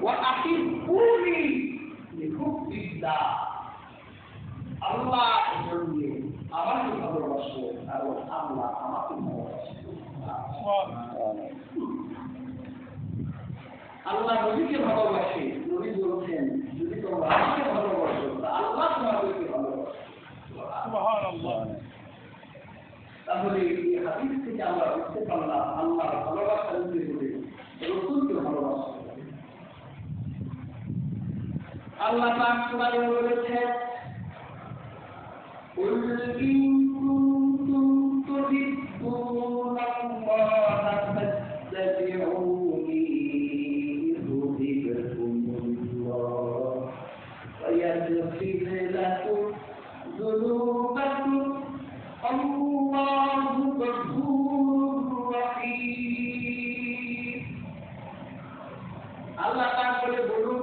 ওয়া আহিব্বুনি লিহুব্বিল্লাহ, আল্লাহ বললে আমাকে ভালোবাসো এবং আল্লাহ আমাকে ভালোবাসো। আল্লাহ নবীকে ভালোবাসে, নবী বলছেন যদি তোমরা আমাকে ভালোবাসো আল্লাহ তোমাদেরকে ভালোবাসে। সুবহানাল্লাহ। তাহলে এই হাদিস থেকে আমরা বুঝতে পারলাম আল্লাহর ভালোবাসা নিতে রাসূলকে ভালোবাসা। আল্লাহ পাক কোরআনে বলেছেন قُلْ إِن كُنتُمْ تُحِبُّونَ اللَّهَ فَاتَّبِعُونِي يُحْبِبْكُمُ اللَّهُ وَيَغْفِرْ لَكُمْ ذُنُوبَكُمْ اللَّهُ غَفُورٌ رَّحِيمٌ। আল্লাহ পাক বলুন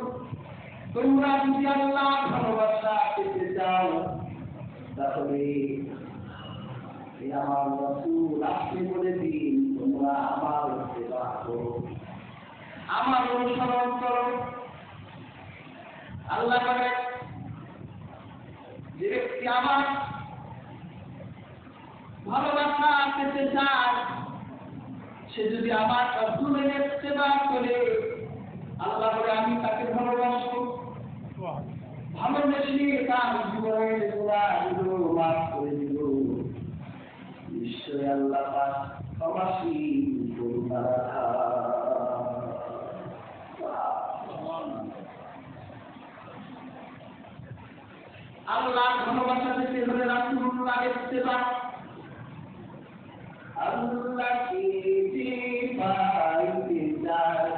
তোমরা যদি আল্লাহর ভালোবাসা পেতে চাও তাহলে আমার রাসূল আপনি বলে দিন তোমরা আমার সেবা করো, আমার অনুসরণ করো। আল্লাহ বলেন যে ব্যক্তি আমার ভালোবাসা পেতে চায় সে যদি আমার রাসূলের সেবা করে আল্লাহ বলে আমি তাকে ভালোবাসবো। ভালোবেসে তার জীবনের গুনাহগুলো মাফ করে দিব। নিশ্চয় আল্লাহ পাক ক্ষমাশীল করুণাধার। আল্লাহর ভালোবাসা পেতে হলে রাসূলুল্লাহর ইত্তেবা। আল্লাহকে যে পাইতে চায়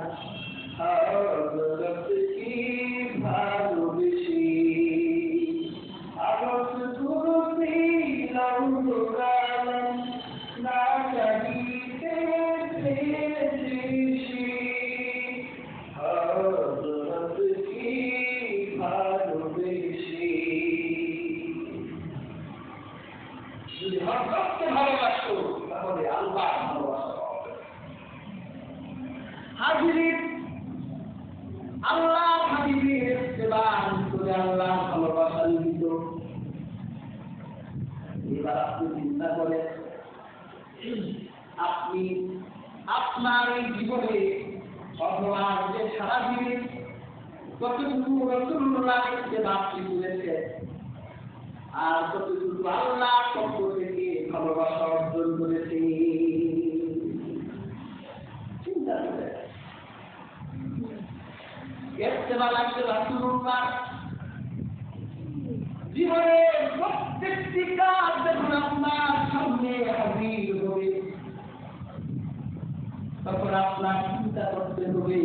হযরত কি ভালোবেসে আরশ কুরসি লৌহকালাম না জানিতে পেরেছি হযরত কি ভালোবেসে। যদি হযরতকে ভালোবাসো তাহলে আল্লাহ ভালোবাসা হবে। হাজিরিন আল্লাহ হাবিবের ইত্তেবা করে আল্লাহ ভালোবাসা নিত। এবার আপনি চিন্তা করেন আপনি আপনার এই জীবনে অথবা যে সারা দিনে কতটুকু রাসূলুল্লাহর ইত্তেবা আপনি করেছেন আর কতটুকু আল্লাহর পক্ষ থেকে ভালোবাসা অর্জন করেছেন চিন্তা করেন। ইত্তেবা লাগবে রাসূলুল্লাহ জীবনের প্রত্যেকটি কাজ যখন আপনার সামনে হাজির হবে তখন আপনার চিন্তা করতে হবে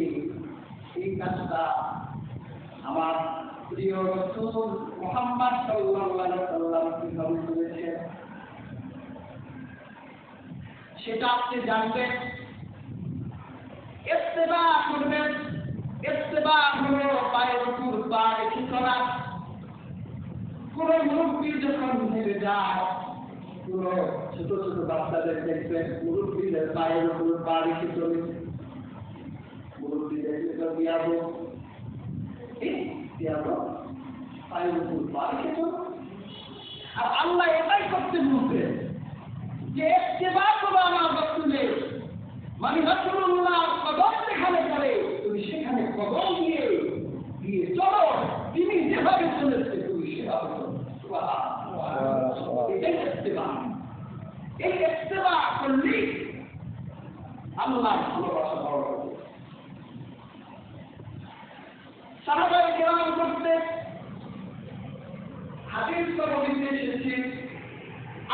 এই কাজটা আমার প্রিয় রাসূল মুহাম্মদ সাল্লাল্লাহু আলাইহি ওয়াসাল্লাম কিভাবে করেছেন সেটা আপনি জানবেন। ইত্তেবা করবেন। ইত্তেবা হলো পায়ের উপর পা রেখে চলা। কোন মুরব্বী যখন হেরে যায় কোন ছোট ছোট বাচ্চাদের দেখবেন মুরব্বীদের পায়ের উপর পা রেখে চলে। মুরব্বীদের পায়ের উপর পা রেখে চলে। আর আল্লাহ এটাই করতে বলছেন যে ইত্তেবা করো আমার রাসূলের, মানে রাসূলুল্লাহ কদম যেখানে করে তুমি সেখানে কদম দিয়ে চলো, তিনি যেভাবে চলেছে তুমি সেভাবে চলো। এই ইত্তেবা করলেই আল্লাহ ভালোবাসা পাওয়া যাবে। সাহাবায়ে কেরাম করতে হাদিস নববীতে এসেছে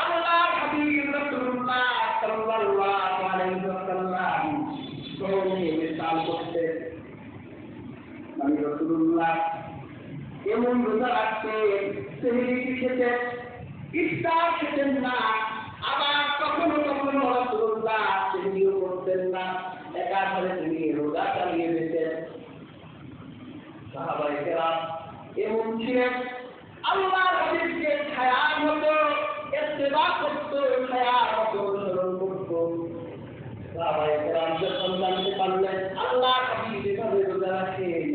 আল্লাহর হাবিব রাসূলুল্লাহ সাল্লাল্লাহু আলাইহি ওয়াসাল্লাম কওমে মিসাল করতে আমি রাসূলুল্লাহ এমন রোজা রাখতে সেহরি খেতে ইফতার খেতেন না, আবার কখনো কখনো রাসূলুল্লাহ সেহরিও করতেন না, একাধারে তিনি রোজা চালিয়ে যেতেন। সাহাবায়ে কেরাম এমন ছিলেন আল্লাহর হাবিবকে ছায়ার মতো ইত্তেবা করতো, ছায়ার মতো অনুসরণ করতো। সাহাবায়ে কেরাম যখন জানতে পারলেন আল্লাহর হাবিব এভাবে রোজা রাখেন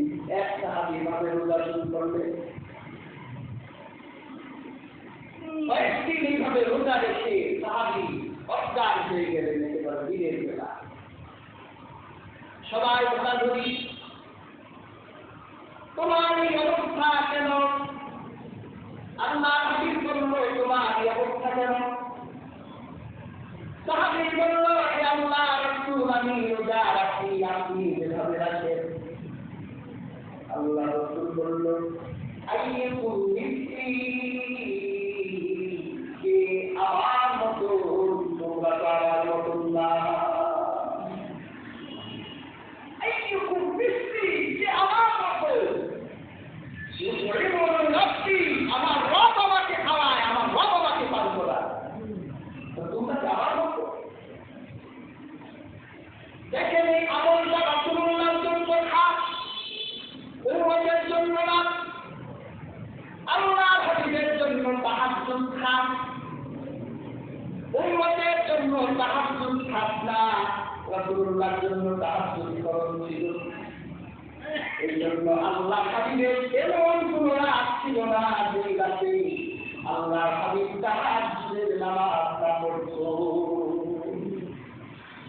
করবে। কয়েকদিন এইভাবে রোজা রেখে সাহাবী অজ্ঞান হয়ে গেলেন একেবারে দিনের বেলা। সবাই কথা ধরি, তোমার এই অবস্থা কেন? আল্লাহ হাবিব বলল, তোমার এই অবস্থা কেন? সাহাবী বলল, হে আল্লাহ রাসূল, আমি রোজা রাখি, আপনি যেভাবে রাখেন। আল্লাহ রাসূল বলল, আইয়ুকুম মিসলি, কে আমার মতো, তোমরা তো আমার মতো না। আইয়ুকুম মিসলি, কে আমার মতো, আমার রব আমাকে খাওয়ায়, আমার রব আমাকে পান করায়, তোমরা কি আমার মতো? দেখেন এই আমলটা রাসূলুল্লাহর জন্য খাস, উম্মতের জন্য না। আল্লাহর হাবিবের জন্য তাহাজ্জুদ খাস, উম্মতের জন্য তাহাজ্জুদ খাস না। রাসূলুল্লাহর জন্য তাহাজ্জুদ ফরজ ছিল। এই জন্য আল্লাহ হাবিবের এমন কোনো রাত ছিল না যে রাতে আল্লাহ হাবিব তাহাজ্জুদের নামাজ না পড়তো।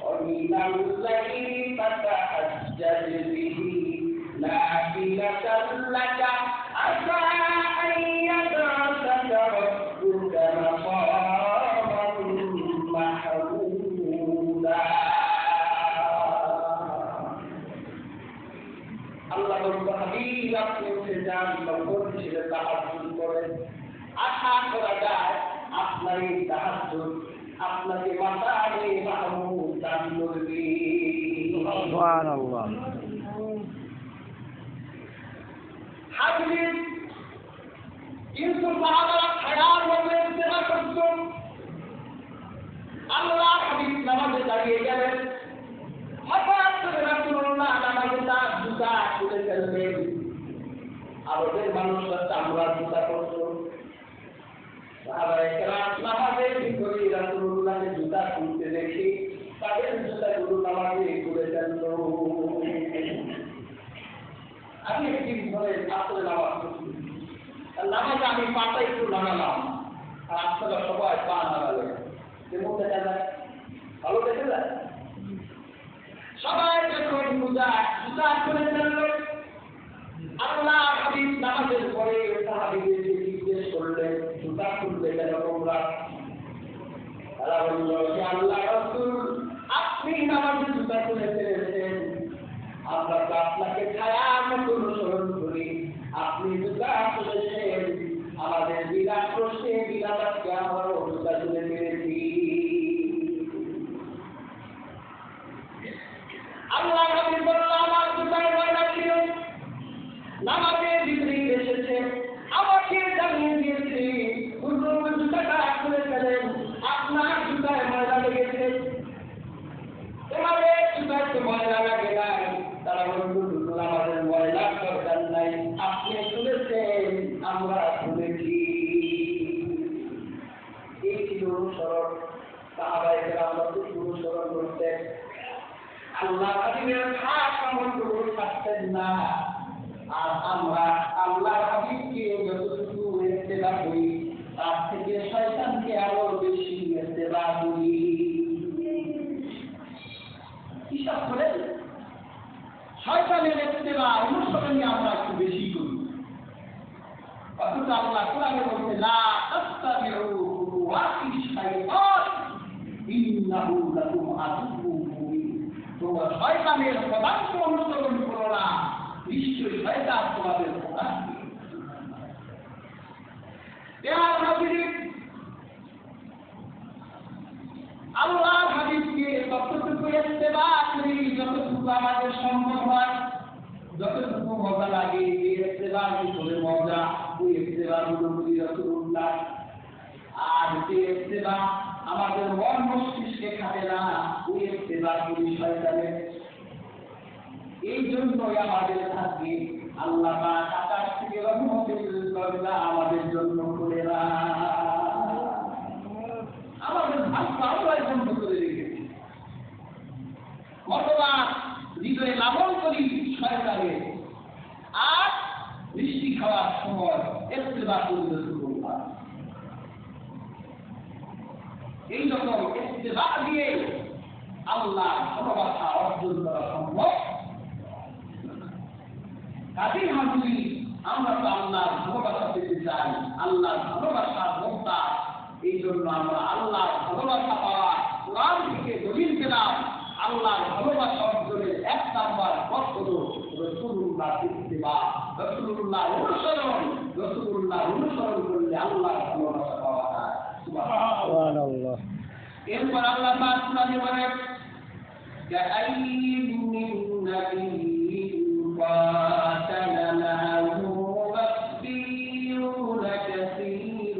ومن الليل فتهجد به نافلة لك عسى أن يبعثك ربك مقاما محمودا। আল্লাহ বলতে হাবিব আপনি উঠে যান, তখন ছেলে তাহাজ্জুদ করেন। আশা করা যায় আপনার এই তাহাজ্জুদ আপনাকে মাতায়ে মাহমুদ দান করবে। সুবহানাল্লাহ। হাবিব কিন্তু সাহাবারা খায়াল মতো ইস্তেমা করত। আল্লাহ হাবিব নামাজে দাঁড়িয়ে গেলেন, হঠাৎ করে রাসূলুল্লাহ নামাজে তার জুতা খুলে ফেললেন। আরবের মানুষরা চামড়া জুতা পরত। সাহাবায়ে কেরাম নামাজের ভিতরে রাসূলুল্লাহকে জুতা খুলতে দেখে তাদের জুতাগুলো নামাজে খুলে ফেলল। আমি একদিন ধরে আসলে নামাজ পড়ছি, নামাজে আমি পাটা একটু নামালাম, আর আসলে সবাই পা নামালে কেমন দেখা যায়? ভালো দেখা যায়? সবাই যখন জুতা খুলে ফেলল, আল্লাহ হাবিব নামাজের পরে সাহাবীদেরকে জিজ্ঞেস করলেন, জুতা খুললে কেন তোমরা? তারা বলল, হে আল্লাহ রাসূল, আপনি নামাজে জুতা খুলে ফেলেছেন, আমরা তো আপনাকে ছায়ার মতো অনুসরণ করি, আপনি জুতা খুলেছেন, আমাদের বিনা প্রশ্নে বিনা বাক্যে আমরা জুতা খুলে ফেলেছি। আল্লাহ হাবিব বলল, আমার জুতার ময়লা ছিল, নামাজে জিবরিল এসেছে, আমাকে জানিয়ে দিয়েছে হুজুর জুতাটা খুলে ফেলেন, আপনার জুতায় ময়লা লেগেছে। তোমাদের জুতায় তো ময়লা লাগে নাই। তারা বলল, হুজুর আমাদের ময়লার দরকার নাই, আপনি খুলেছেন, আমরা খুলেছি। এই ছিল অনুসরণ। সাহাবায়ে কেরাম অনুসরণ করতেন। আল্লাহ হাবিবের খাস আমলগুলো ছাড়তেন না। আর আমরা আল্লাহর হাবিবকে যতটুকু ইত্তেবা করি, তার থেকে শয়তানকে আরো বেশি ইত্তেবা করি। হিসাব করে শয়তানের ইত্তেবা অনুসরণে আমরা একটু বেশি করি। অথচ আল্লাহ কোরআনে বলছে, লা তাত্তাবিউ খুতুওয়াতিশ শাইতান ইন্নাহু লাকুম আদুউম মুবিন। তোমরা শয়তানের পদাঙ্ক অনুসরণ করো না, নিশ্চয়ই শয়তান তোমাদের প্রধান। আল্লাহর হাবিবকে যতটুকু ইত্তেবা করি, যতটুকু আমাদের সম্ভব হয়, যতটুকু মজা লাগে, এই ইত্তেবার ভিতরে মজা, ওই ইত্তেবাগুলো করি রাসূলুল্লাহ। আর যে ইত্তেবা আমাদের মন মস্তিষ্কে খাটে না, ওই ইত্তেবা করি শয়তানের। এই জন্যই আমাদের থাকে আল্লাহ পাক আকাশ থেকে রহমতের দরজা আমাদের জন্য খুলে না। আমাদের ভাগ্য আল্লাহ বন্ধ করে রেখেছে। কতবার হৃদয়ে লালন করি শয়তানের, আর মিষ্টি খাওয়ার সময় ইত্তেবা করবে রাসূলুল্লাহ। এই রকম ইত্তেবা দিয়ে আল্লাহ ভালোবাসা অর্জন করা সম্ভব। কাজী হাজুরি আমরা তো আল্লাহর ভালোবাসা পেতে চাই, আল্লাহর ভালোবাসার মমতা। এই জন্য আমরা আল্লাহর ভালোবাসা পাওয়া কোরআন থেকে দলিল পেলাম। আল্লাহর ভালোবাসা অর্জনের 1 নাম্বার পথ হল রাসূলুল্লাহ ইত্তেবা, রাসূলুল্লাহ অনুসরণ। রাসূলুল্লাহ অনুসরণ করলে আল্লাহর ভালোবাসা পাওয়া যায়। সুবহানাল্লাহ। এরপর আল্লাহ পাক কোরআনে বলেন, কাআইয়িন মিন নাবিয়্যিন قاتل معه ربيون كثير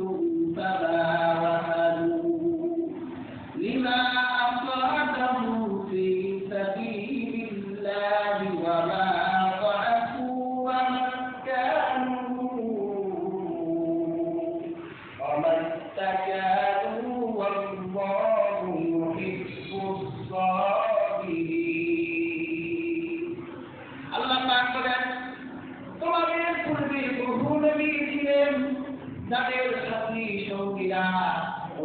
فما وهنوا لما أصابهم في سبيل الله وما ضعفوا وما استكانوا والله يحب الصابرين। আল্লাহ পাক বলেন, তোমাদের পূর্বে বহু নবী ছিলেন যাদের সাথী সঙ্গীরা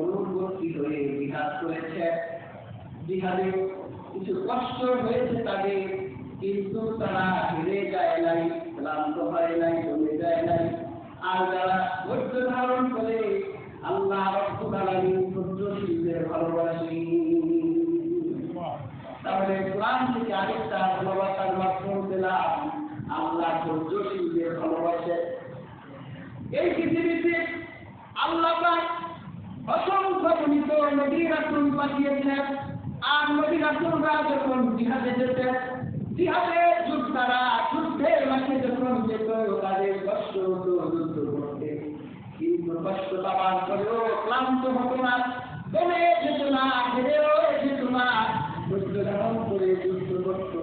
অনুগতি হয়ে জিহাদ করেছে। জিহাদে কিছু কষ্ট হয়েছে তাদের, কিন্তু তারা হেরে যায় নাই, ক্লান্ত হয় নাই, চলে যায় নাই। আর যারা ধৈর্য ধারণ করে আল্লাহ রাব্বুল আলামিন ধৈর্যশীলদের ভালোবাসি। তাহলে কোরআন থেকে আরেকটা ভালোবাসার মাধ্যম পেলাম, আল্লাহ ধৈর্যশীলদের ভালোবাসে। এই পৃথিবীতে আল্লাহ পাক অসংখ্য গণিত নবী রাসূল পাঠিয়েছেন। আর নবী রাসূলরা যখন জিহাদে যেতেন, জিহাদের যোদ্ধারা যুদ্ধের মাঠে যখন যেত, তাদের কষ্ট হতো যুদ্ধ করতে, কিন্তু কষ্ট পাওয়ার পরেও ক্লান্ত হতো না, দমে যেত না, হেরেও যেত না, ধৈর্য ধারণ করে যুদ্ধ করত।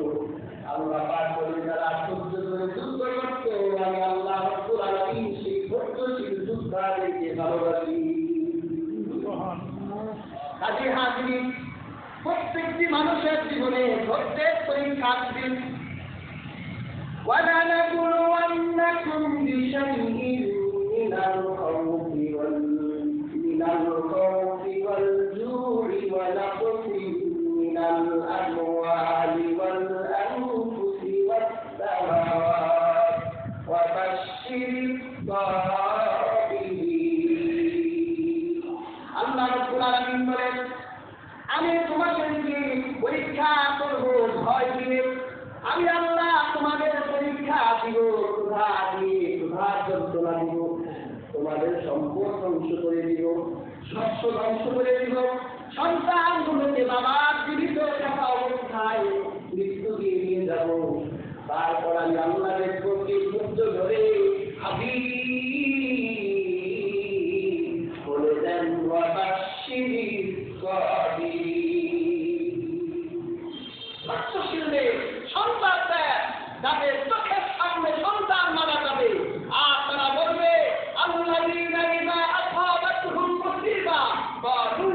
আল্লাহ পাক বলে, যারা ধৈর্য ধরে যুদ্ধ করত, আমি আল্লাহ রাব্বুল আলামিন সেই ধৈর্যশীল যোদ্ধাদেরকে ভালোবাসি। কাজে হাজির প্রত্যেকটি মানুষের জীবনে ধৈর্যের পরীক্ষা আসবে। وَلَنَبْلُوَنَّكُمْ بِشَيْءٍ مِّنَ الْخَوْفِ وَالْجُوعِ وَنَقْصٍ مِّنَ الْأَمْوَالِ وَالْأَنفُسِ وَالثَّمَرَاتِ وَبَشِّرِ الصَّابِرِينَ। আল্লাহ রাব্বুল আলামিন বলেন, আমি তোমাদেরকে পরীক্ষা করব ভয় দিয়ে। আমি আল্লাহ তোমাদের পরীক্ষা দিব, ক্ষুধা দিয়ে, ক্ষুধার যন্ত্রণা দিব, তোমাদের সম্পদ ধ্বংস করে দিব, শস্য ধ্বংস করে দিব, সন্তানগুলোকে বাবার জীবিত থাকা অবস্থায় মৃত্যু দিয়ে নিয়ে যাব। তারপর আমি আল্লাহ দেখবো কি ধৈর্য ধরে আমি বলে দেন ওয়াবাশশিরি সাবিরিন। সন্তান দেয় যাদের চোখের সামনে সন্তান মারা যাবে, আর তারা বলবে আল্লাযীনা ইযা আসাবাতহুম মুসিবা ক্বালু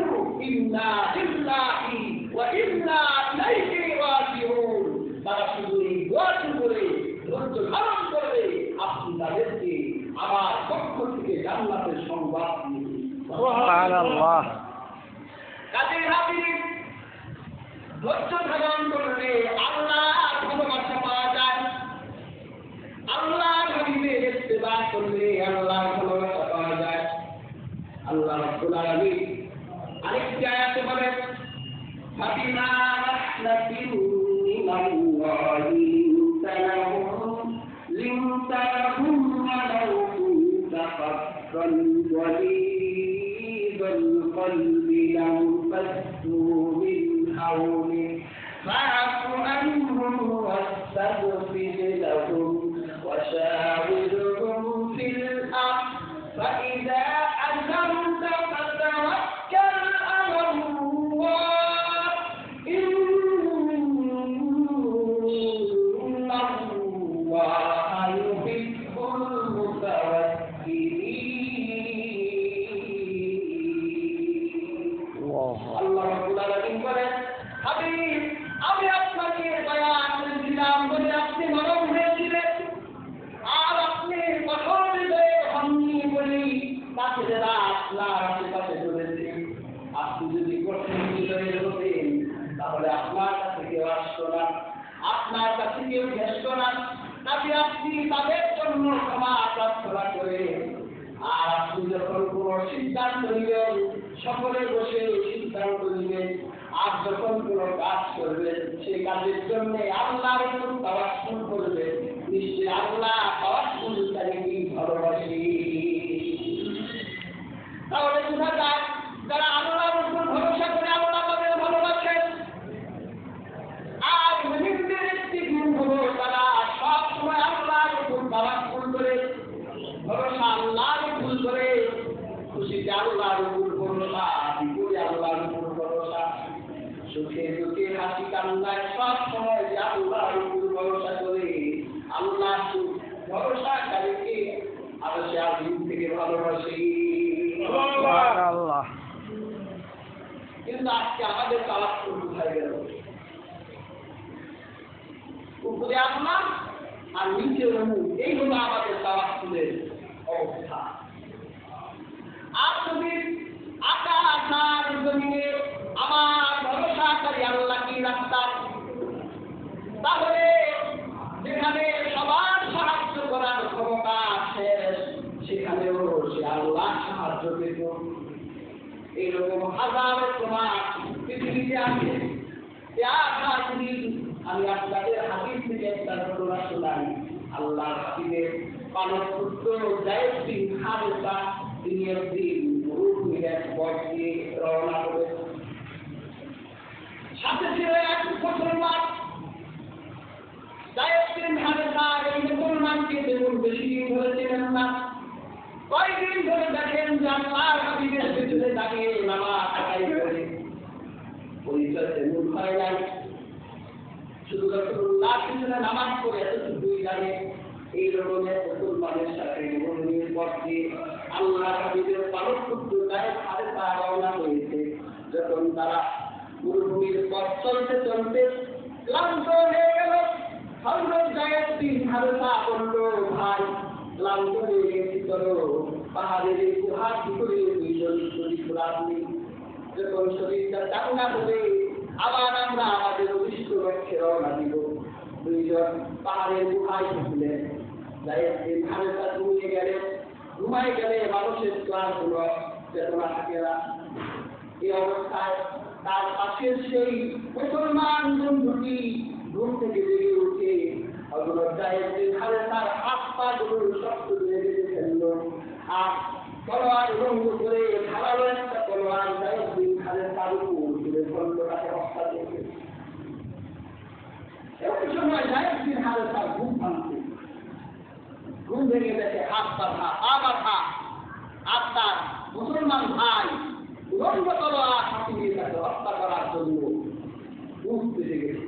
ইন্না লিল্লাহি ওয়া ইন্না ইলাইহি রাজিউন। তারা শুধু এই দোয়াটি করে ধৈর্য ধারণ করবে, আপনি তাদেরকে আমার পক্ষ থেকে জান্নাতের সংবাদ দিবেন। সুবহানাল্লাহ। কাজে হাজির ধৈর্য ধারণ করলে আল্লাহ ভালোবাসা পাওয়া যায়। আল্লাহ হাবিবের ইত্তেবা করলে আল্লাহ ভালোবাসা পাওয়া যায়। আল্লাহ রাব্বুল আলামিন আরেকটি আয়াতে বলেন, ফাবিমা রাহমাতিন মিনাল্লাহি লিনতাহুম ওয়ালাউ কুনতা ফাদ্দান গলীযাল কলবি লানফাদ্দু মিন حولك فاعف عنهم واستغفر لهم وشاورهم في الأمر فإذا عزمت فتوكل على الله إن الله يحب المتوكلين। الله رب العالمين বলেন, হাবিব আমি আপনাকে দয়া করেছিলাম বলে আপনি নরম হয়েছিলেন, আর আপনি যান, তাতে আপনি তাদের জন্য ক্ষমা প্রার্থনা করে আর আপনি যখন কোনো সিদ্ধান্ত নিবেন সকলে বসে সিদ্ধান্ত নিবেন আর যখন কোনো কাজ করবেন সেই কাজের জন্য আল্লাহর উপর তাওয়াক্কুল করবেন, নিশ্চয়ই আল্লাহ তাওয়াক্কুলকারীকে ভালোবাসে। তাহলে বোঝা যায় যারা আল্লাহর উপর ভরসা করে আল্লাহ তাদের ভালোবাসেন। আর মুমিনদের একটি গুণ হলো তারা সব সময় আল্লাহর উপর তাওয়াক্কুল করে, ভরসা আল্লাহর উপর করে, খুশিতে আল্লাহর উপর ভরসা, বিপদে আল্লাহর উপর ভরসা, সুখে দুঃখে হাসি কান্নায় সব সময় যে আল্লাহর উপর ভরসা করে, আল্লাহ ভরসাকারীকে আরো সে আদিম থেকে ভালোবাসে। কিন্তু আজকে আমাদের তাওয়াক্কুল কোথায় গেল? উপরে আল্লাহ আর নিচে রমু, এই হলো আমাদের তাওয়াক্কুলের অবস্থা। আর যদি আকাশ আর জমিনে আমার ভরসাকারী আল্লাহকে রাখতাম, তাহলে যেখানে সবার সাহায্য করার ক্ষমতা আছে সেখানেও সে আল্লাহ সাহায্য পেত। এইরকম হাজারো প্রমাণ পৃথিবীতে আছে। আমি আপনাদের হাদিস থেকে একটা ঘটনা শোনাই। আল্লাহর হাবিবের পালক পুত্র যায়েদ বিন হারেসা তিনি একদিন মরুভূমির পথ দিয়ে রওনা করে, সাথে ছিল এক মুসলমান। যায়েদ বিন হারেসা এই মুসলমানকে তেমন বেশি দিন ধরে চেনেন না। কয়েকদিন ধরে দেখেন যে আল্লাহর হাবিবের পেছনে দাঁড়িয়ে নামাজ আদায় করে, পরিচয় তেমন হয় নাই। শুধু রাসূলুল্লাহর পিছনে নামাজ পড়ে এতটুকুই জানে। এই রকমের মুসলমানের সাথে মরুভূমির পথ দিয়ে আল্লাহর হাবিবের পালক পুত্র যায়েদ হারেসা রওনা হয়েছে। যখন তারা মরুভূমির পথ চলতে চলতে ক্লান্ত হয়ে গেল, হযরত যায়েদ বিন হারেসা বলল, ভাই ক্লান্ত হয়ে গেছি, চলো পাহাড়ের এই গুহার ভিতরে দুইজন আপনি। যখন শরীরটা চাঙ্গা হবে আবার আমরা আমাদের অভিষ্ট লক্ষ্যে রওনা দিব। দুইজন পাহাড়ের গুহায় ঢুকলেন। যায়েদ বিন হারেসা ঘুমিয়ে গেলেন। ঘুমায় গেলে মানুষের ক্লান্তিগুলো চেতনা থাকে না। এই অবস্থায় তার পাশের সেই মুসলমান বন্ধুটি ঘুম থেকে জেগে উঠে হযরত যায়েদ বিন হারেসার হাত পা গুলো শক্ত করে বেঁধে ফেলল আর তলোয়ার রঙ করে ধারালো একটা তলোয়ার যায়েদ বিন হারেসার উপর তুলে ধরল, তাকে হত্যা করবে। এমন সময় যায়েদ বিন হারেসার ঘুম ভাঙছে। ঘুম ভেঙে দেখে হাত বাঁধা, পা বাঁধা, আর তার মুসলমান ভাই উলঙ্গ তলোয়ার হাতে নিয়ে তাকে হত্যা করার জন্য ঘুম বেঁধে গেছে।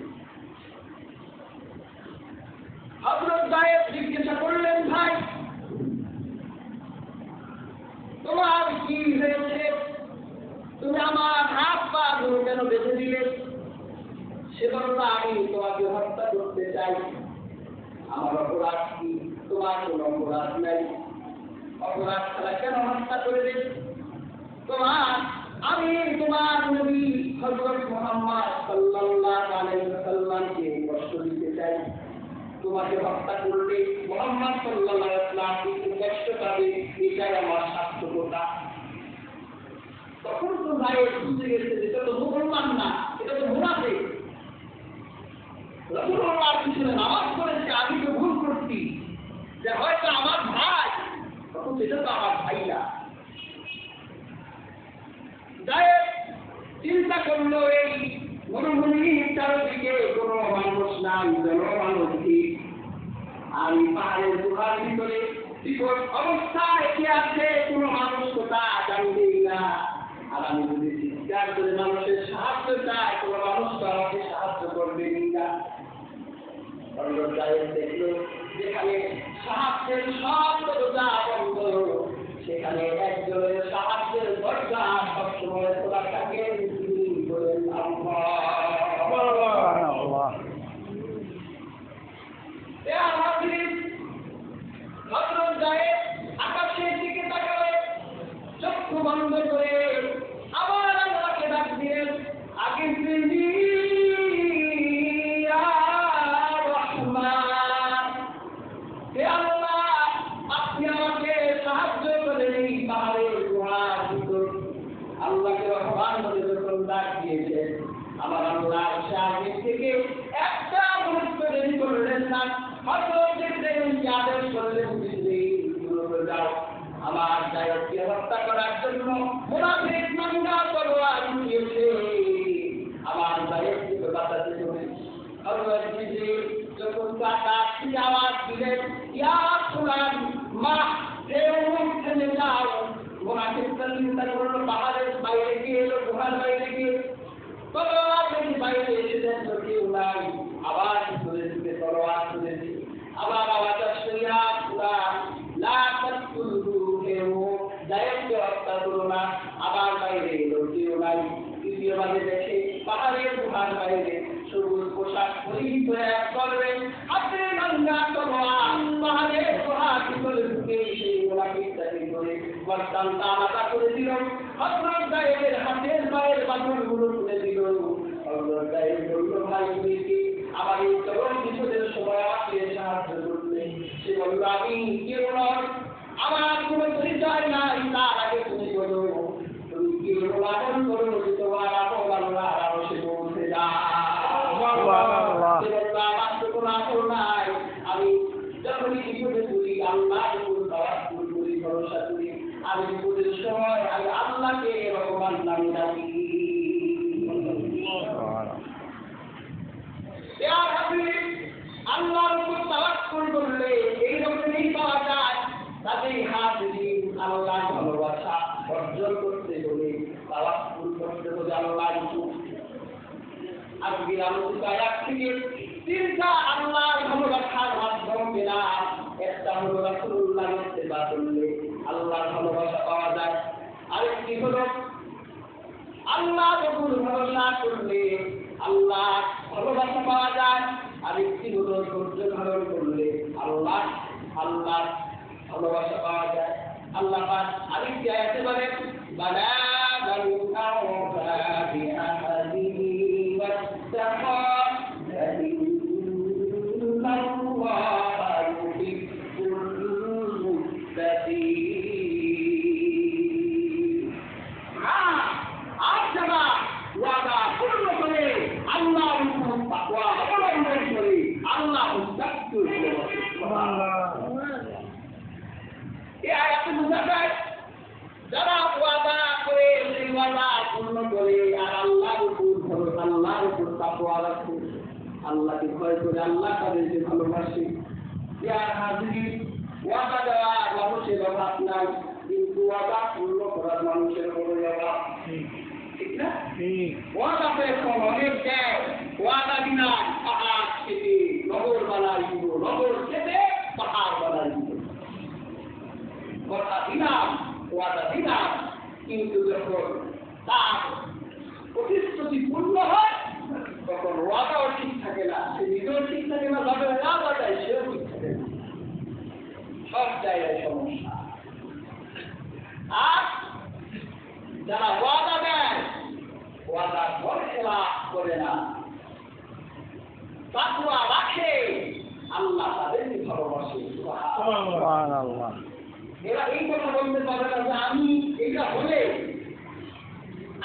হযরত যায়েদ জিজ্ঞাসা করলেন, ভাই তোমার কি হয়েছে? তুমি আমার হাত পা ধরে কেন বেঁধে দিলে? সে বলল, আমি তোমাকে হত্যা করতে চাই। আমার অপরাধ কি? তোমার কোনো অপরাধ নাই। অপরাধ ছাড়া কেন হত্যা করবে? আমি তোমার নবী হযরত মুহাম্মদ সাল্লাল্লাহু আলাইহি ওয়াসাল্লামকে কষ্ট দিতে চাই। তোমাকে হত্যা করলে মুহাম্মদ সাল্লাল্লাহু আলাইহি ওয়াসাল্লাম কষ্ট পাবে, এটাই আমার স্বার্থকতা। তখন তো ভাই বুঝে গেছে এটা তো মুসলমান না, এটা তো মুনাফিক। রাসূলুল্লাহর পিছনে নামাজ পড়েছে, আমি তো ভুল করছি, যে হয়তো আমার ভাই, তখন সেটা তো আমার ভাই না। যায়েদ চিন্তা করলো এই মরুভূমির চারদিকে কোনো মানুষ নাই, জনমানব ঠিক। আর পাহাড়ের গুহার ভিতরে বিপদ অবস্থায় কে আছে কোনো মানুষ তো তা জানবেই না। আর আমি যদি চিৎকার করে মানুষের সাহায্য চাই, কোনো মানুষ তো আমাকে সাহায্য করবেই না। যায়েদ দেখলো যেখানে সাহায্যের সব দরজা বন্ধ, সেখানে একজনের সাহায্যের দরজা সবসময় খোলা থাকে। বলেন আল্লাহ। হযরত যায়েদ আকাশের দিকে তাকালে চক্ষু বন্ধ করে আবার আল্লাহকে ডাক দিলেন, আগে যাও। আমার জায়েদকে হত্যা করার জন্য মুনাফিক নামীরা তলোয়ার উঠিয়েছে, আমার জায়েদকে বাঁচাতে হবে। হযরত জিবরিল যখন আকাশ থেকে আওয়াজ দিলেন, ইয়া ফুলান মা থেমে যাও, মুনাফিকরা চিন্তা করলো পাহাড়ের বাইরে গিয়ে এলো, গুহার বাইরে গিয়ে তলোয়ার নিয়ে বাইরে এসেছেন, তো কেউ নাই। আবার চলে দিতে তলোয়ার চলে দিতে, আবার আওয়াজ আসছে, ইয়া ফুলান লা তাকতুলহু, কেউ জায়েদকে হত্যা করো না। আবার বাইরে এলো, কেউ নাই। দ্বিতীয়বারে দেখে পাহাড়ের গুহার বাইরে সবুজ পোশাক পরিহিত এক দলবে হাতে ভাঙ্গা তলোয়ার পাহাড়ের গুহার ভিতরে ঢুকে সেই মুনাফিকটাকে ধরে গর্দানটা আলাদা করে দিল। হযরত জায়েদের হাতের পায়ের বাঁধনগুলো তুলে দিল। হযরত জায়েদ বলল, ভাই তুমি কি আমার এই চরম বিপদের সময় আমাকে সাহায্য করলে? সে বলল, আমি কেউ নয়, আমার কোনো পরিচয় নাই, তার আগে তুমি বলো তুমি কি লালন করো যে তোমার আপন আল্লাহ আরশে পৌঁছে যায়। আমি যখনই বিপদে পড়ি আল্লাহর উপর তাওয়াক্কুল করি, ভরসা করি। আমি বিপদের সময় আমি আল্লাহকে রহমান নামে ডাকি। আল্লাহর উপর তাওয়াক্কুল করলে এইরকমই পাওয়া যায়। তাতেই হাজির আল্লাহর ভালোবাসা অর্জন করতে হলে তাওয়াক্কুল করতে হবে আল্লাহর উপর। আজকে আলোচিত আয়াত থেকে তিনটা আল্লাহর ভালোবাসার মাধ্যম পেলাম। একটা হলো রাসূলুল্লাহর ইত্তেবা করলে আল্লাহর ভালোবাসা পাওয়া যায়, আরেকটি হলো আল্লাহর উপর ভরসা করলে আল্লাহর ভালোবাসা পাওয়া যায়, আরেকটি হলো ধৈর্য ধারণ করলে আল্লাহর ভালোবাসা পাওয়া যায়। আল্লাহ পাক আরেকটি আয়াতে বলেন, বালা বালুকাও বিআহাদিহি ওয়াত্তাকা ইন্নাল্লাহা ইউহিব্বুল মুত্তাকিন। আর যারা ওয়াদা পূর্ণ করে আল্লাহর উপর তাকওয়া অবলম্বন করে আল্লাহ মুত্তাকিন হয়ে বসে। এই আয়াতে বোঝা যায় যারা ওয়াদা করে সেই ওয়াদা পূর্ণ করে আর আল্লাহর উপর তাকওয়া রাখে, আল্লাহকে ভয় করে, আল্লাহ তাদেরকে ভালোবাসে। ইয়ার হাজির ওয়াদা দেওয়া মানুষের অভাব নাই, কিন্তু ওয়াদা পূর্ণ করার মানুষের বড় অভাব, ঠিক না? ওয়াদা পেয়েছেন অনেক দেয়, ওয়াদা দিলাম পাহাড় কেটে নগর বানাই দিব, নগর কেটে পাহাড় বানাই দিব। কথা দিলাম, ওয়াদা দিলাম, কিন্তু যখন তার প্রতিশ্রুতি পূর্ণ হয় তখন ওয়াদাও ঠিক থাকে না, সে নিজেও ঠিক থাকে না, যাবে ওয়াদা দেয় সেও ঠিক থাকে না, সব জায়গায় সমস্যা। আর যারা ওয়াদা দেয় ওয়াদা খেলাফ করে না, তাকওয়া রাখে, আল্লাহ তাদেরকে ভালোবাসে। সুবহানাল্লাহ। এরা এই কথা বলতে পারে না যে আমি এটা হলে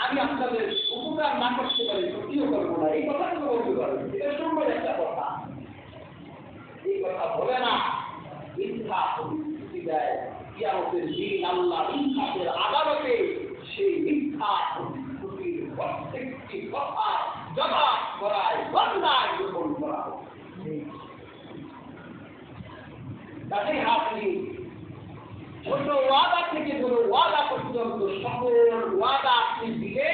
আমি আপনাদের উপকার না করতে পারি, ক্ষতিও করবো না, এই কথা কিন্তু বলতে পারে। এটা সুন্দর একটা কথা, এই কথা বলে না। মিথ্যা প্রতিশ্রুতি দেয়, কিয়ামতের দিন আল্লাহ ইনসাফের আদালতে সেই মিথ্যা প্রতিশ্রুতির প্রত্যেকটি কথা জবাব করায়, বান্দায় গ্রহণ করা হয়। তাদের হাতে ছোট ওয়াদা থেকে বড় ওয়াদা পর্যন্ত সকল ওয়াদা আপনি দিলে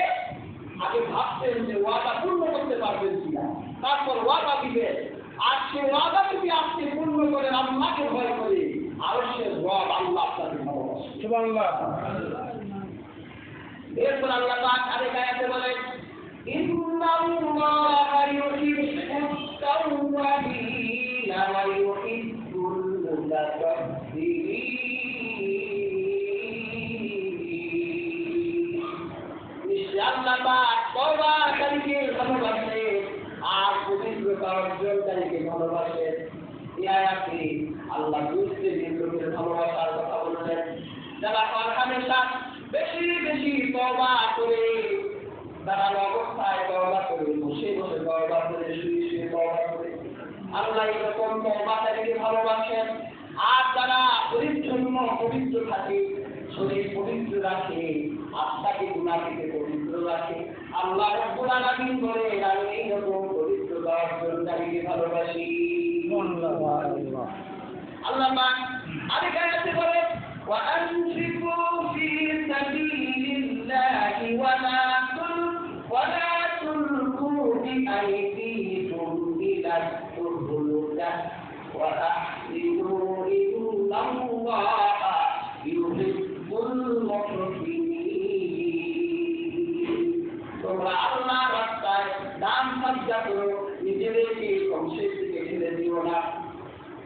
আগে ভাবতেন যে ওয়াদা পূর্ণ করতে পারবেন কিনা, তারপর ওয়াদা দিবেন। আর সে ওয়াদা যদি আপনি পূর্ণ করেন আল্লাহকে ভয় করে, আরশের রব আল্লাহ আপনাকে ভালোবাসে। সুবহানাল্লাহ। এরপর আল্লাহ পাক আরেক আয়াতে বলেন, ইন্নাল্লাহা ইউহিব্বুত তাওয়াবিনা ওয়া ইউহিব্বুল মুতাতাহহিরিন। আল্লাহ পাক তওবাকারীকে ভালোবাসে আর পবিত্রতা অর্জনকারীকে ভালোবাসে। এই আয়াতে আল্লাহ দুই শ্রেণীর লোকের ভালোবাসার কথা বলেছেন, যারা হামেশা বেশি বেশি তওবা করে, দাঁড়ানো অবস্থায় তওবা করে, বসে বসে তওবা করে, শুয়ে শুয়ে তওবা করে, আল্লাহ এরকম তওবাকারীকে ভালোবাসেন। আর যারা পরিচ্ছন্ন পবিত্র থাকে, শরীর পবিত্র রাখে, আত্মাকে গুনাহ থেকে পবিত্র রাখে। আল্লাহ রাব্বুল আলামিন বলে আমি এইরকম পবিত্রতা অর্জনকারীকে ভালোবাসি। আল্লাহ পাক আরেক আয়াতে বলে وأنفقوا في سبيل الله ولا تلقوا بأيديكم إلى التهلكة وأحسنوا إن الله يحب المحسنين। তোমরা আল্লাহর রাস্তায় দান খরচ করো, নিজেদেরকে ধ্বংসের দিকে ঠেলে দিও না।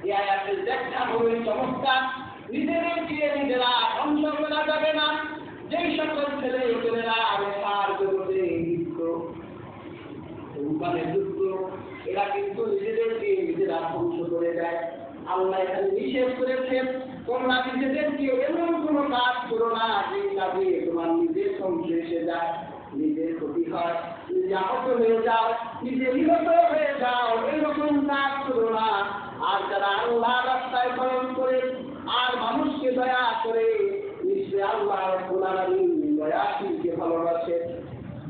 এই আয়াতের ব্যাখ্যা খুবই চমৎকার। নিজেদেরকে নিজেরা ধ্বংস করা যাবে না। যেই সকল ছেলেরা সার জগতে লিপ্ত, যুক্ত, এরা কিন্তু নিজেদেরকে নিজেরা ধ্বংস করে দেয়। আল্লাহ এখানে নিষেধ করেছেন তোমরা নিজেদেরকে এমন কোনো কাজ করো না যে কাজে তোমার নিজের ধ্বংস এসে যায়, নিজের ক্ষতি হয়, নিজে আহত হয়ে যাও, নিজে নিহত হয়ে যাও, এরকম কাজ করো না। আর যারা আল্লাহ রাস্তায় খরচ করে আর মানুষকে দয়া করে, নিশ্চয়ই আল্লাহ রাব্বুল আলামিন দয়াশীলকে ভালোবাসে।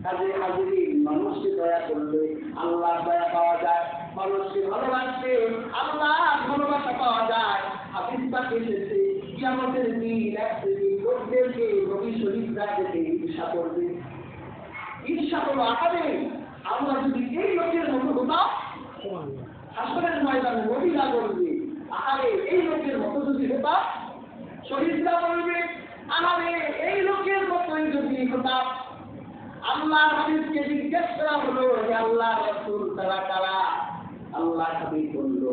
কাজে হাজিরিন, মানুষকে দয়া করলে আল্লাহ দয়া পাওয়া যায়, মানুষকে ভালোবাসলে আল্লাহ ভালোবাসা পাওয়া যায়। হাদিস পাকে এসেছে কিয়ামতের দিন এক শ্রেণীর লোকদেরকে নবী শরীফরা দেখে ঈর্ষা করবে। ঈর্ষা হলো আকারে আমরা যদি এই লোকের মতো হতাম, হাসরের ময়দানে নবীরা বলবে আরে এই লোকের মতো যদি হতাম, শহীদরা বলবে আরে এই লোকের মতোই যদি হতাম। আল্লাহ হাবিবকে জিজ্ঞেস করা হলো যে আল্লাহ রাসূল তারা কারা? আল্লাহ হাবিব বলল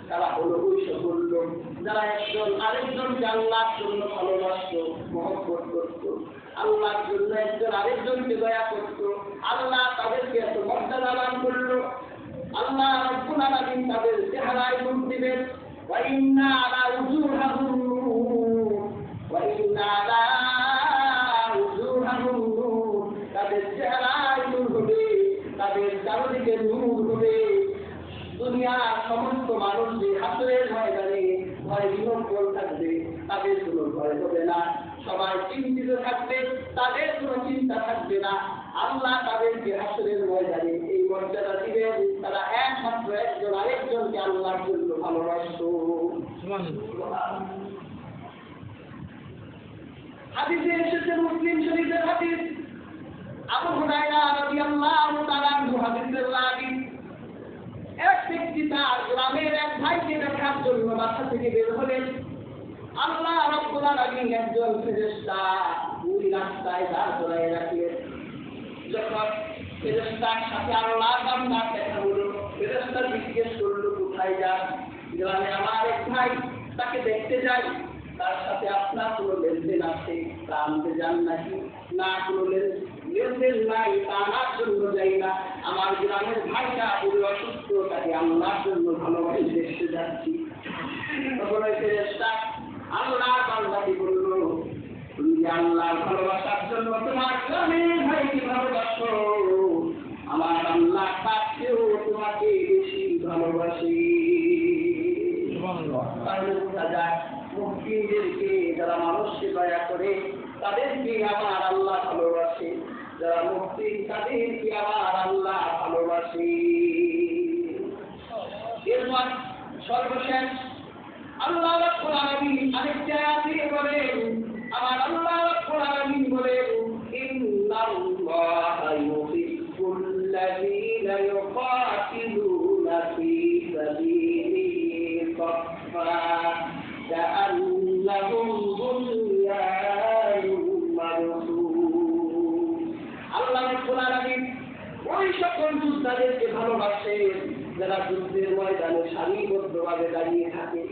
তারা হলো ওই সকল লোক যারা একজন আরেকজনকে আল্লাহর জন্য ভালোবাসত, মহব্বত করত, আল্লাহর জন্য একজন আরেকজনকে দয়া করত। আল্লাহ তাদেরকে এত মর্যাদা দান করল। আল্লাহ রাব্বুল আলামিন তাদের চেহারায় নূর দিবেন। ওয়া ইন্না আলা উজুহাহুম নূর, ওয়া ইন্না আলা উজুহাহুম নূর, তাদের চেহারায় নূর হবে, তাদের চারদিকে নূর হবে। দুনিয়ার সমস্ত মানুষ যে হাসরের ময়দানে ভয় বিহ্বল থাকবে, তাদের কোনো ভয় হবে না। সবাই চিন্তিত থাকবে, তাদের কোনো চিন্তা থাকবে না। আল্লাহ তাদেরকে হাসরের ময়দানে এই মর্যাদা দিবেন, তারা একমাত্র একজন আরেকজনকে আল্লাহর জন্য ভালোবাসত। হাদিসে এসেছে, মুসলিম শরীফের হাদিস, আবু হুরায়রা রাদিয়াল্লাহু তাআলা আনহু হাদিসের রাবী। এক ব্যক্তি তার গ্রামের এক ভাইকে দেখার জন্য বাসা থেকে বের হলেন। আল্লাহ রাব্বুল আলামিন একজন ফেরেশতা ওই রাস্তায় দাঁড় করায় রাখলেন। যখন ফেরেশতার সাথে আল্লাহর বান্দার দেখা হলো, ফেরেশতা জিজ্ঞেস করলো কোথায় যান? গ্রামে আমার এক ভাই, তাকে দেখতে যাই। তার সাথে আপনার কোনো লেনদেন আছে, তা আনতে যান নাকি? না, কোনো লেনদেন নাই, তা আনার জন্য যাই না। আমার গ্রামের ভাইটা পুরো অসুস্থ, তাকে আল্লাহর জন্য ভালোবাসে দেখতে যাচ্ছি। তখন ওই ফেরেশতা আল্লাহর বান্দাকে বলল, তুমি যে আল্লাহর ভালোবাসার জন্য তোমার গ্রামের ভাইকে ভালোবাসো, আমার আল্লাহ তার চেয়েও তোমাকে বেশি ভালোবাসি। তাহলে বোঝা যায় মুমিনদেরকে, যারা মানুষকে দয়া করে তাদেরকে আমার আল্লাহ ভালোবাসে, যারা মুমিন তাদেরকে আমার আল্লাহ ভালোবাসে। এরপর সর্বশেষ আল্লাহ রাব্বুল আলামিন আরেকটা আয়াতে বলেন, আমার আল্লাহ রাব্বুল আলামিন বলেন, ইন্নাল্লাহা ইউহিব্বুল্লাযীনা ইউকাতিলুনা ফী সাবিলিহি সাফফা কাআন্নাহুম বুনয়ানুম মারসুস। আল্লাহ রাব্বুল আলামিন ওই সকল যোদ্ধাদেরকে ভালোবাসে যারা যুদ্ধের ময়দানে সারিবদ্ধভাবে দাঁড়িয়ে থাকে,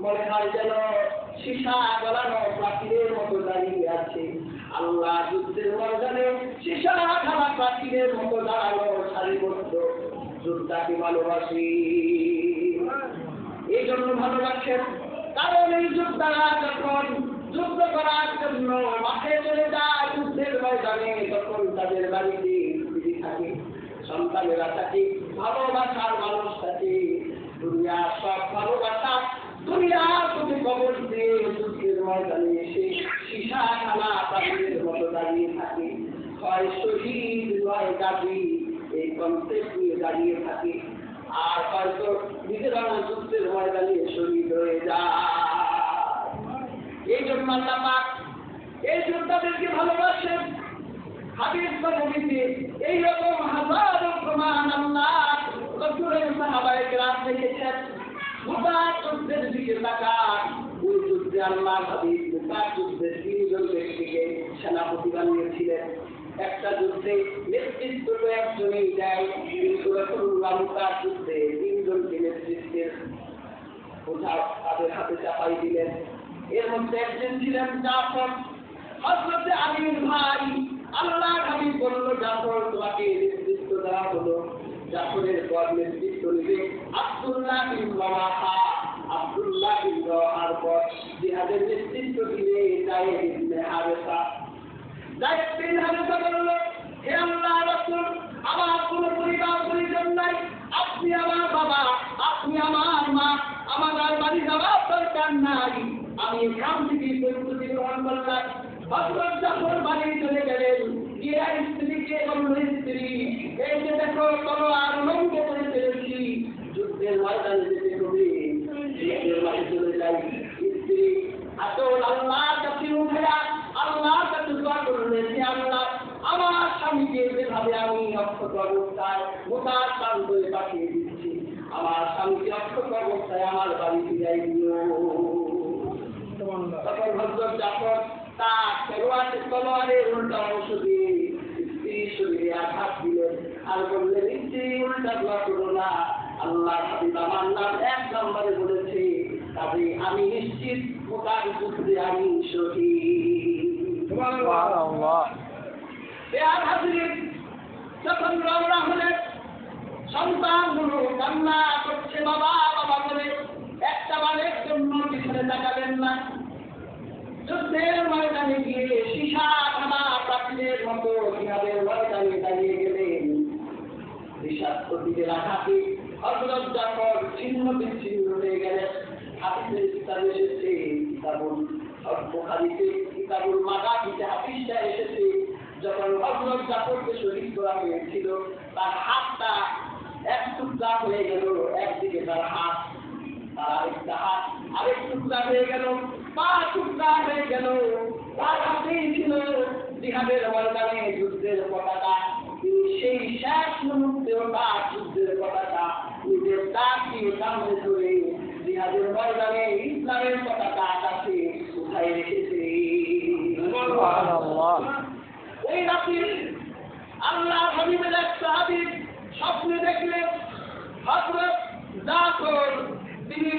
মনে হয় যেন সীসা গলানো প্রাচীরের মতো দাঁড়িয়ে আছে। আল্লাহ যুদ্ধের ময়দানে সীসা খালা প্রাচীরের মতো দাঁড়ানো সারিবদ্ধ যোদ্ধাকে ভালোবাসি। এই জন্য ভালোবাসেন কারণ এই যোদ্ধারা যখন যুদ্ধ করার জন্য মাঠে চলে যায় যুদ্ধের ময়দানে, তখন তাদের বাড়িতে স্ত্রী থাকে, সন্তানেরা থাকে, ভালোবাসার মানুষ থাকে। দুনিয়ার সব ভালোবাসা দুনিয়ার প্রতি কবর দিয়ে যুদ্ধের ময়দানে এসে সীসা খানা প্রাচীরের মতো দাঁড়িয়ে থাকে, হয় শহীদ নয় গাজী, এই কনসেপ্ট নিয়ে দাঁড়িয়ে থাকে, আর হয়তো নিজেরা যুদ্ধের ময়দানে শহীদ হয়ে যায়। এই জন্য আল্লাহ পাক এই যোদ্ধাদেরকে ভালোবাসেন। হাদিস নবীতে এইরকম হাজারো প্রমাণ আল্লাহ রাসূলের সাহাবায়ে কেরাম দেখেছেন। মুতার যুদ্ধের দিকে তাকান, ওই যুদ্ধে আল্লাহ হাবিব মুতার যুদ্ধের 3 জন ব্যক্তিকে সেনাপতি বানিয়েছিলেন। একটা যুদ্ধে নেতৃত্ব তো একজনই দেয়, কিন্তু রাসূলুল্লাহ মুতার যুদ্ধে 3 জনকে নেতৃত্বের বোঝা তাদের হাতে চাপাই দিলেন। এর মধ্যে একজন ছিলেন জাফর। হযরত আলীর ভাই। আল্লাহ হাবিব বলল, জাফর তোমাকে নেতৃত্ব দেওয়া হলো। জাফরের পর নেতৃত্ব নেবে আব্দুল্লাহ বিন রাওয়াহা। আব্দুল্লাহ বিন রাওয়াহার পর জিহাদের নেতৃত্ব দিলে যায়েদ ইবনে হারেসা। যায়েদ বিন হারেসা বলল, হে আল্লাহ রাসূল, আমার কোনো পরিবার পরিজন নাই, আপনি আমার বাবা, আপনি আমার মা, আমার আর বাড়ি যাওয়ার দরকার নাই, আমি এখান থেকে প্রস্তুতি গ্রহণ করলাম। হযরত জাফর বাড়ি চলে গেলেন, গিয়ে স্ত্রীকে বলল, স্ত্রী এই যে দেখো তলোয়ার লঙ্ঘ করে ফেলেছি, যুদ্ধের ময়দানে যেতে হবে, যুদ্ধের মাঠে চলে যাই। স্ত্রী আসল আল্লাহর কাছে উঠেয়া আল্লাহর কাছে দোয়া করলেন, হে আল্লাহ, আমার স্বামীকে যেভাবে আমি অক্ষত অবস্থায় মোতার প্রান্তরে পাঠিয়ে দিচ্ছি, আমার স্বামীকে অক্ষত অবস্থায় আমার বাড়ি ফিরাই দিও। তখন হযরত জাফর তার তলোয়ারের উল্টা অংশ দিয়ে স্ত্রীর শরীরে আঘাত দিলেন আর বললেন, স্ত্রী উল্টা দোয়া করো না, আল্লাহ হাবিব আমার নাম 1 নম্বরে বলেছে, তবে আমি নিশ্চিত মোতার যুদ্ধে আমি শহীদ। সুবহানাল্লাহ। আর হাজির যখন রওনা হলেন, সন্তানগুলো কান্না করছে, বাবা বাবা বলে, একটা বারের জন্য পিছনে তাকালেন না। যুদ্ধের ময়দানে গিয়ে সীসা খানা প্রাচীরের মতো জিহাদের ময়দানে দাঁড়িয়ে গেলেন। বিষাক্ত তীরের আঘাতে হযরত জাফর ছিন্ন বিচ্ছিন্ন হয়ে গেলেন। হাদিসের কিতাবে এসেছে, কিতাবুল বুখারীতে কিতাবুল মাগাজিতে হাদিসটা এসেছে, যখন হযরত জাফরকে শহীদ করা হয়েছিল, তার হাতটা এক টুকরা হয়ে গেল, একদিকে তার হাত, তার আরেকটা হাত আরেক টুকরা হয়ে গেল, পা টুকরা হয়ে গেল। তার হাতেই ছিল জিহাদের ময়দানে যুদ্ধের পতাকা। তিনি সেই শেষ মুহূর্তেও তার যুদ্ধের পতাকা নিজের দাঁত দিয়ে সামনে ধরে জিহাদের ময়দানে ইসলামের পতাকা আকাশে উঠাই রেখেছে। ওই রাতে আল্লাহ হাবিবের এক সাহাবী স্বপ্নে দেখলেন হযরত জাফর তিনি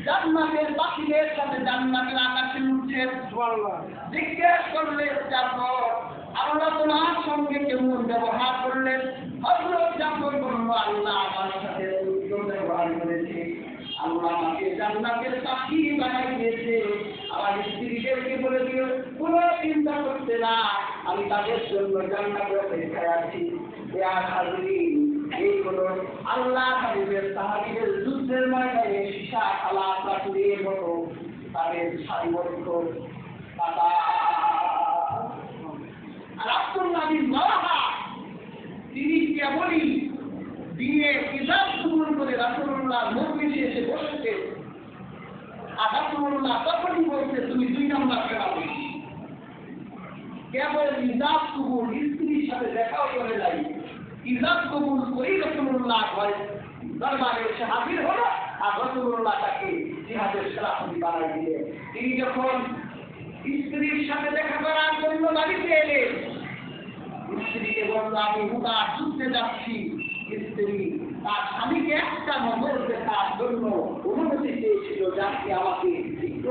জান্নাতের পাখিদের সাথে জান্নাতের আকাশে উঠছেন। জিজ্ঞেস করলেন, জাফর আল্লাহ তোমার সঙ্গে কেমন ব্যবহার করলেন? হযরত জাফর বলল, আল্লাহ আমার সাথে উত্তম ব্যবহার করেছে, আল্লাহ আমাকে জান্নাতের পাখি বানাই দিয়েছে। আমার স্ত্রীদেরকে বলে দিও কোনো চিন্তা করতে না, আমি তাদের জন্য জান্নাতের অপেক্ষায় আছি। আর হাজিরিন, এই হলো আল্লাহ হাবিবের সাহাবীদের যুদ্ধের ময়দানে সীসা খালা প্রাচীরের মতো তাদের সারিবদ্ধ কাতা। আর আব্দুল্লাহ বিন রাওয়াহা তিনি কেবলই দিয়ে কিতাব কবুল করে রাসূলুল্লাহর মজলিসে এসে বসেছে, আর রাসূলুল্লাহ তখনই বলছে, তুমি 2 নম্বর সেনাপতি। কেবল কিতাব কবুল, স্ত্রীর সাথে দেখাও করে নাই, কিতাব কবুল করি রাসূলুল্লাহ ঘরে দরবারে এসে হাজির হলো, আর রাসূলুল্লাহ তাকে জিহাদের সেনাপতি বানাই দিলেন। তিনি যখন স্ত্রীর সাথে দেখা করার জন্য বাড়িতে এলেন, স্ত্রীকে বলল, আমি মুতার যুদ্ধে যাচ্ছি। স্ত্রী তার স্বামীকে একটা নজর দেখার জন্য অনুমতি চেয়েছিল, যাকে আমাকে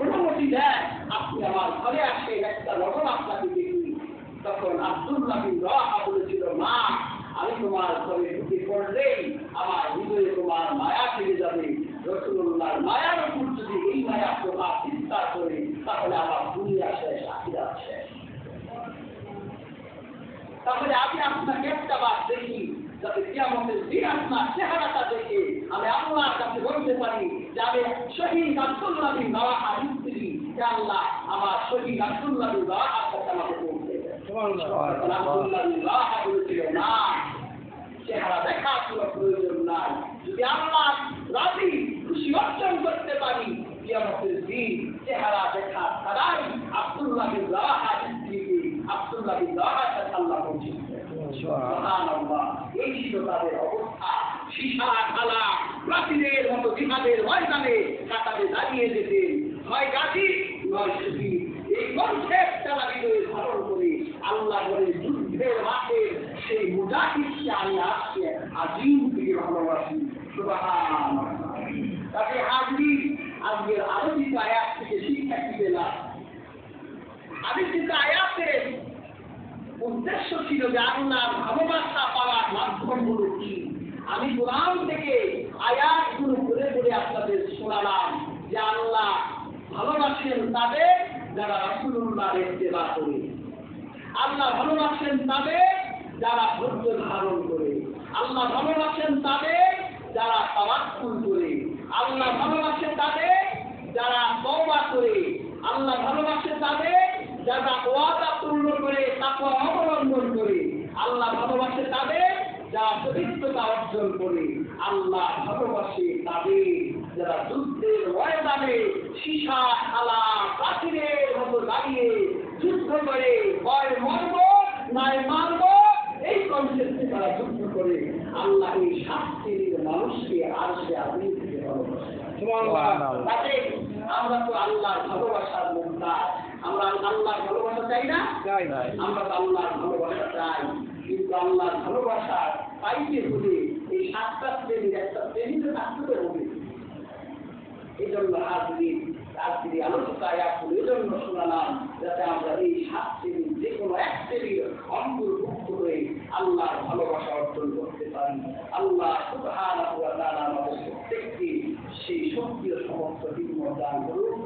অনুমতি দেয়, আপনি আমার ঘরে আসেন, একটা নজর আপনাকে দেখি। তখন আব্দুল্লাহ বিন রাওয়াহা বলেছিল, মা আমি তোমার ঘরে ঢুকে পড়লেই আমার হৃদয়ে তোমার মায়া ফিরে যাবে। রাসূলুল্লাহর মায়ার উপর যদি এই মায়া প্রভাব বিস্তার করে, তাহলে আমার দুনিয়া শেষ, আখিরাত শেষ। তাহলে আমি আপনাকে একটা বার দেখি, যাতে কিয়ামতের দিন আপনার চেহারাটা দেখে আমি আল্লাহর কাছে বলতে পারি যে আমি শহীদ আব্দুল্লাহ বিন রাওয়াহার স্ত্রী, হে আল্লাহ আমার সরাসরি রাসূলুল্লাহ আপনাকে আমাকে বলতে রাসূলুল্লাহ বলেছিল না, চেহারা দেখা কোনো প্রয়োজন নাই। যদি আল্লাহ রাজি খুশি অর্জন করতে পারি কিয়ামতের দিন চেহারা দেখা ছাড়াই আব্দুল্লাহ বিন রাওয়াহা দিকে আব্দুল্লাহ বিন রাওয়াহা আল্লাহ পৌঁছেছেন। সুবহানাল্লাহ। এই ছিল তাদের অবস্থা। সীসা খালা প্রাচীনের মতো জিহাদের ময়দানে কাতারে দাঁড়িয়ে যেতেন, হয় গাজী নয় শহীদ। এই কনসেপ্ট তারা হৃদয়ে ধারণ করে আল্লাহ বলে যুদ্ধের মাঠে সেই মুজাহিদকে আমি আসছি আজিম থেকে ভালোবাসি। সুবহানাল্লাহ। তাকে হাজির আজকের আলোচিত আয়াত থেকে শিক্ষা কি পেলাম? আলোচিত আয়াতের উদ্দেশ্য ছিল যে আল্লাহর ভালোবাসা পাওয়ার মাধ্যমগুলো কি। আমি কোরআন থেকে আয়াতগুলো পড়ে পড়ে আপনাদের শোনালাম যে আল্লাহ ভালোবাসেন তাদের যারা রাসূলুল্লাহর ইত্তেবা করে, আল্লাহ ভালোবাসেন তাদের যারা ধৈর্য ধারণ করে, আল্লাহ ভালোবাসেন তাদের যারা তাওয়াক্কুল করে, আল্লাহ ভালোবাসেন তাদের যারা তওবা করে, আল্লাহ ভালোবাসেন তাদের যারা ওয়াদা পূর্ণ করে তাকওয়া অবলম্বন করে, আল্লাহ ভালোবাসে তাদের যারা পবিত্রতা অর্জন করে, আল্লাহ ভালোবাসে তাদের যারা যুদ্ধের ময়দানে সীসা খালা প্রাচীরের মতো দাঁড়িয়ে যুদ্ধ করে হয় মরব নয় মারব এই কনসেপ্টে তারা যুদ্ধ করে আল্লাহ এই শাস্তির মানুষকে আরশে আযীম থেকে ভালোবাসে। তাতে আমরা তো আল্লাহর ভালোবাসার মুক্তার। আমরা আল্লাহর ভালোবাসা চাই না? আমরা তো আল্লাহর ভালোবাসা চাই, কিন্তু আল্লাহর ভালোবাসা পাইতে হলে এই 7টা শ্রেণীর একটা শ্রেণীতে থাকতে হবে। এই জন্য আজকের আলোচিত আয়াতগুলো এই জন্য শোনালাম যাতে আমরা এই 7 শ্রেণীর যে কোনো এক শ্রেণীর অন্তর্ভুক্ত হয়ে আল্লাহর ভালোবাসা অর্জন করতে পারি। আল্লাহ সুবহানাহু ওয়া তাআলা আমাদের প্রত্যেককে সেই শক্তি ও সমস্ত হিম্মত দান করুন।